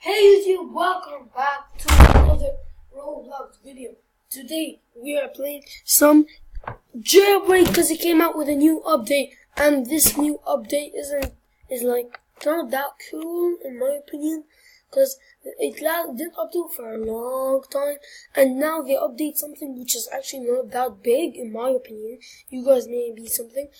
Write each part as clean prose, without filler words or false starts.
Hey YouTube, welcome back to another Roblox video. Today we are playing some jailbreak because it came out with a new update, and this new update is like not that cool in my opinion, because it didn't update for a long time, and now they update something which is actually not that big in my opinion. You guys may be something,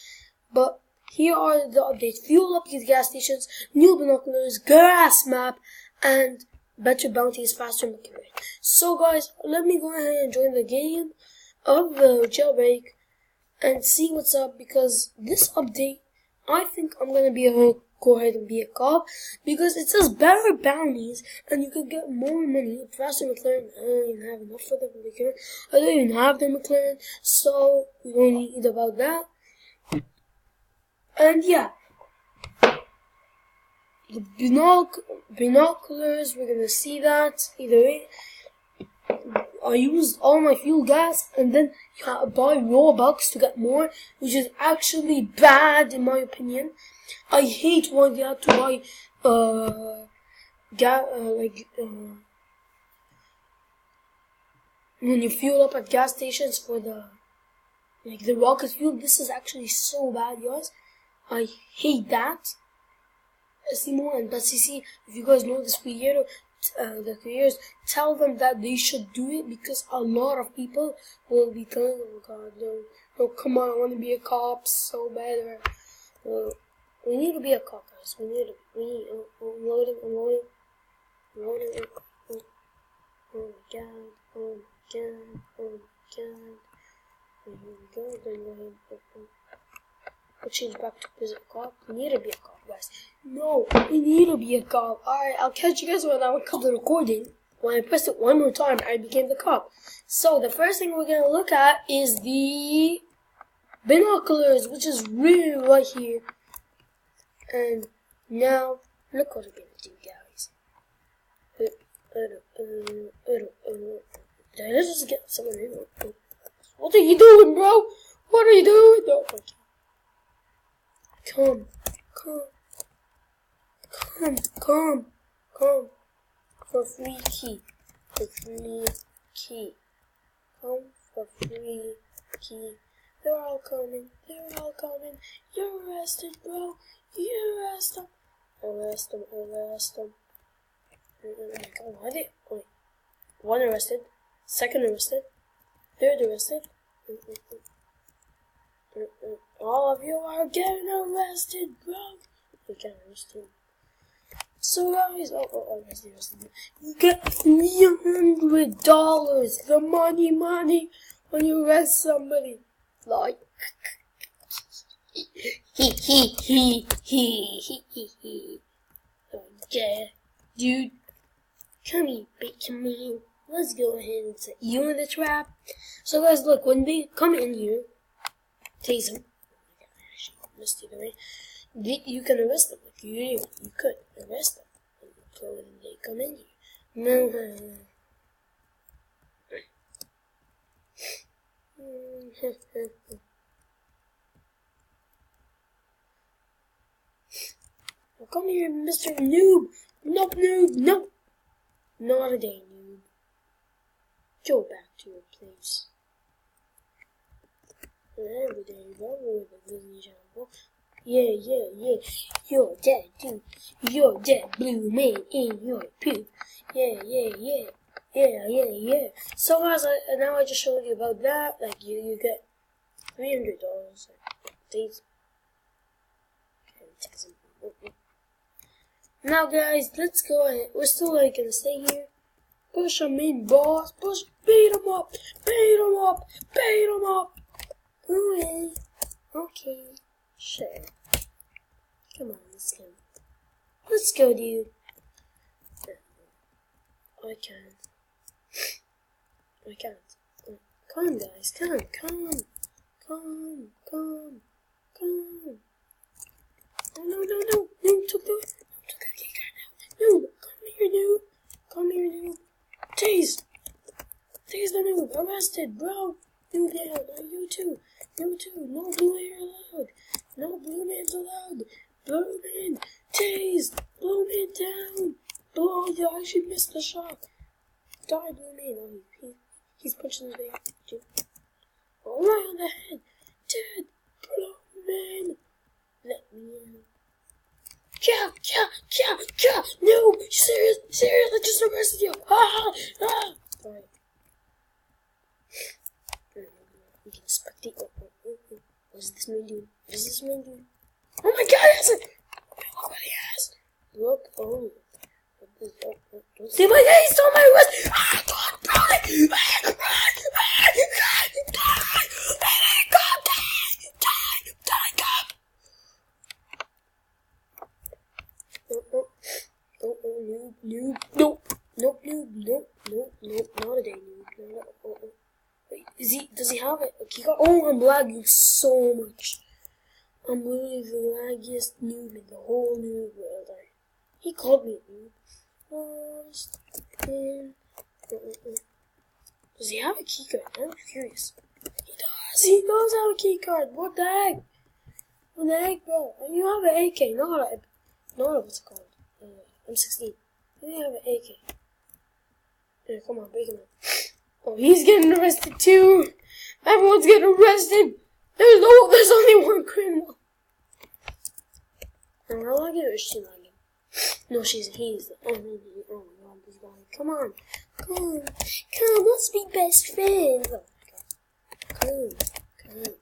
but here are the updates: fuel up these gas stations, new binoculars, grass map, and better bounties, faster McCarran. So guys, let me go ahead and join the game of jailbreak and see what's up, because this update, I think I'm gonna go ahead and be a cop, because it says better bounties and you can get more money, faster McLaren. I don't even have enough for the McLaren. I don't even have the McLaren, so we don't need about that. And yeah, the binoculars, we're gonna see that either way. I used all my fuel gas, and then you have to buy Robux to get more, which is actually bad in my opinion. I hate when you have to buy when you fuel up at gas stations for the rocket fuel. This is actually so bad, guys. I hate that. Simo and BCC, if you guys know this creator, the creators, tell them that they should do it, because a lot of people will be telling, oh god, no, come on, I want to be a cop so bad. We need to be a cop, guys. We need loading. Oh my god, oh my god, oh my god. We'll change back to visit a cop. We need to be a cop, guys. No, we need to be a cop. Alright, I'll catch you guys when I cut the recording. When I pressed it one more time, I became the cop. So the first thing we're gonna look at is the binoculars, which is really right here. And now, look what we're gonna do, guys. Did I just get someone in? What are you doing, bro? What are you doing? No, okay. Come for free key. Come for free key. They're all coming. You're arrested, bro. You arrest them. Arrest them. Oh my god, wait. One arrested. Second arrested. Third arrested. All of you are getting arrested, bro. You get arrested. So guys, arrested. You get $300. The money when you arrest somebody. Like, yeah, dude. Come here, bitch, man. Let's go ahead and set you in the trap. So guys, look, when they come in here, tase them. Missed it away. You can arrest them. Like you could arrest them when they come in here. No. Well, come here, Mr. Noob. Nope, noob. Nope. Not a day, noob. Go back to your place. Every day, with the Disney Channel. Yeah. You're that dude. You're that blue man in your poop. Yeah. So guys, now I just showed you about that. Like you get $300. Now guys, let's go ahead. We're still gonna stay here. Push him in, boss. Beat him up. Okay, sure. Come on, let's go, dude. I can't. Come on, guys, come. No, took that kicker now. No, come here, dude. Tase the noob. Arrested, bro. You down. You too. No blue hair allowed. No blue man's allowed. Blue man, tased. Blue man down. Blow I actually missed the shot. Died with me. No, he's punching his way out. Oh, right on the head. Dead. Blow, man. Let me in. Yeah. No, serious. I just arrested you. Alright. We can spectate. What is this man doing? Oh my god, he has it! Look what he has. Look, oh. Don't see my face, don't my wrist! Noob. Nope, not a day, noob. Wait, does he have a key card? Oh, I'm lagging so much. I'm literally the laggiest noob in the whole noob world. He called me noob. Does he have a key card? I'm curious. He does have a key card. What the heck? Bro? You have an AK, not what's it called? M16. You have an AK. Yeah, come on, break him up. Oh, he's getting arrested too. Everyone's getting arrested. There's only one criminal. Am I lagging or is she lagging? No, he's the. Oh my god, he's going. Come on, let's be best friends. Oh, come.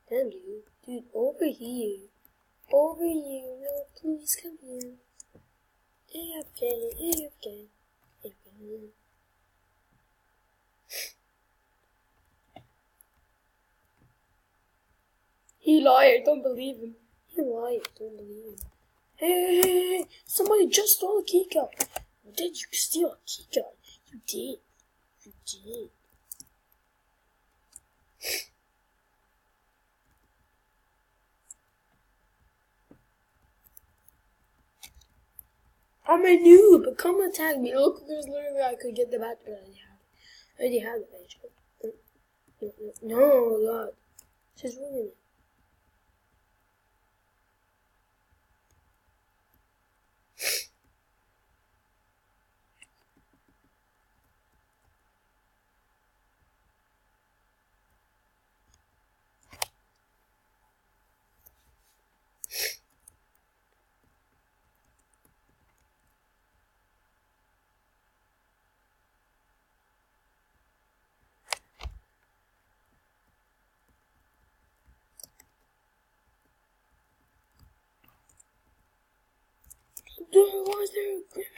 Damn, dude, over here. No, please come here. AFK. He lied, don't believe him. Hey, somebody just stole a keycard. Did you steal a keycard? You did. I'm a noob, but come attack me. Look, there's literally I could get the badge, but I already have the badge. No, God. She's ruining it. Why is there a criminal?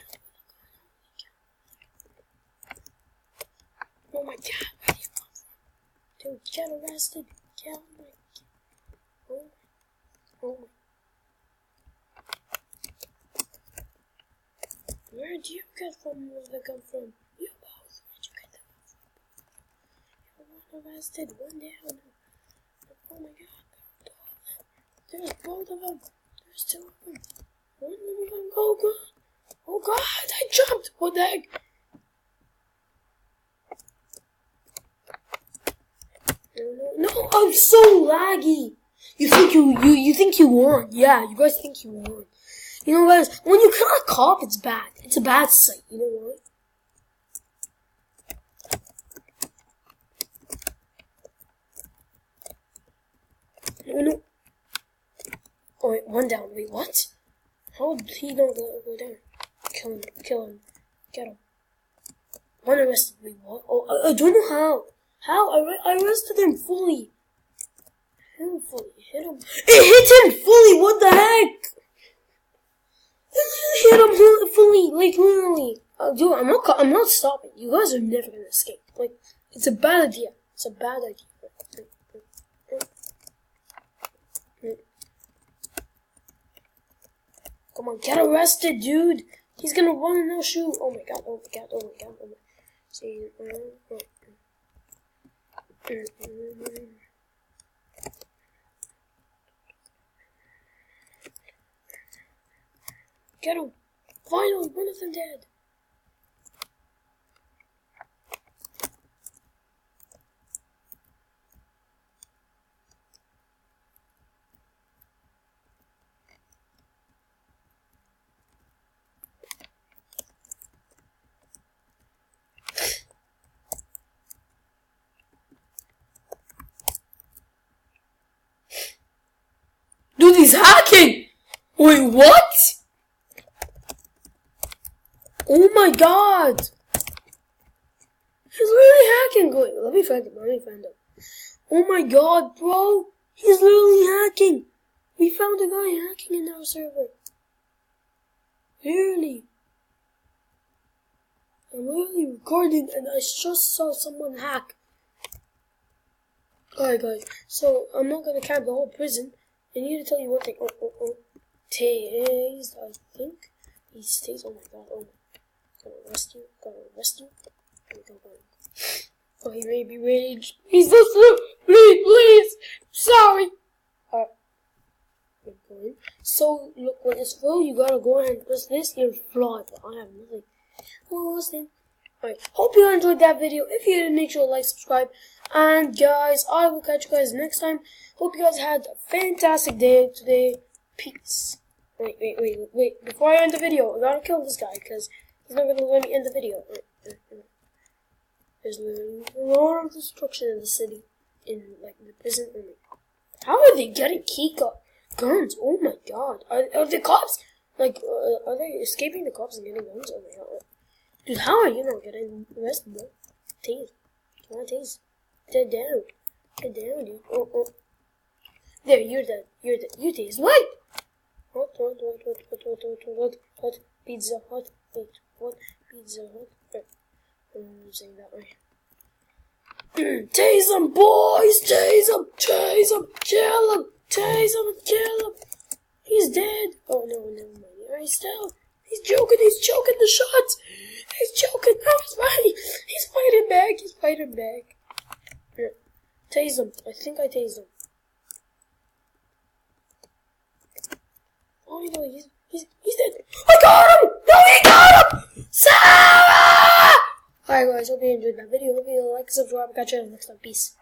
Oh my god, where do you come from? Dude, get arrested. Oh my. Where do you get from? Where they come from? You both. Where'd you get them from? You're one arrested, one down. Oh my god. There's both of them. There's two of them. One of them. Oh god, I jumped. What the heck? No, I'm so laggy. You think you won? Yeah, you guys think you won. You know, guys, when you kill a cop, it's bad. It's a bad sight. You know what? No. Oh wait, one down. Wait, what? How did he not go down? Kill him. Get him. One arrested. Wait, what? Oh, I don't know how. I arrested him fully. Hit him. It hit him fully. What the heck? It hit him fully, like literally. Dude, I'm not stopping. You guys are never gonna escape. Like, it's a bad idea. Come on, get arrested, dude. He's gonna run and no shoot. Oh my god. See, get him. Finally, one of them dead. Oh my god! He's really hacking. Wait, let me find him. Oh my god, bro! He's literally hacking! We found a guy hacking in our server. Really? I'm really recording and I just saw someone hack. Alright guys, so I'm not gonna cap the whole prison. I need to tell you one thing. Tased, I think. He's tased. Oh my god, Gotta arrest you. Go. Oh, he may be raged. He's listening. Please. Sorry. Alright. So, look, when it's full, you gotta go ahead and press this. You're flawed. I have nothing. Oh, listen. Alright, hope you enjoyed that video. If you did, make sure to like, subscribe. And guys, I will catch you guys next time. Hope you guys had a fantastic day today. Peace. Wait. Before I end the video, I gotta kill this guy because he's not gonna let me end the video. There's a lot of destruction in the city, in like the prison. How are they getting guns? Oh my god! Are the cops like? Are they escaping the cops and getting guns? Oh my god! Dude, how are you not getting arrested, bro? Tase. Come on, Tase. Get down, dude. Oh. There, you're dead. You Tase. Wait! What? Pizza Hut. Wait, what? Pizza Hut. I'm saying that right. Tase him, boys! Tase him! Kill him! Tase him and kill him! He's dead! Oh no, never mind. Alright, still. He's joking the shots! He's joking! No, he's fighting! He's fighting back! Here. Tase him. I think I tased him. Oh no, he's dead! I got him! No, he got him! Sarah! Alright guys, hope you enjoyed that video. Hope you like, subscribe, catch you next time. Peace.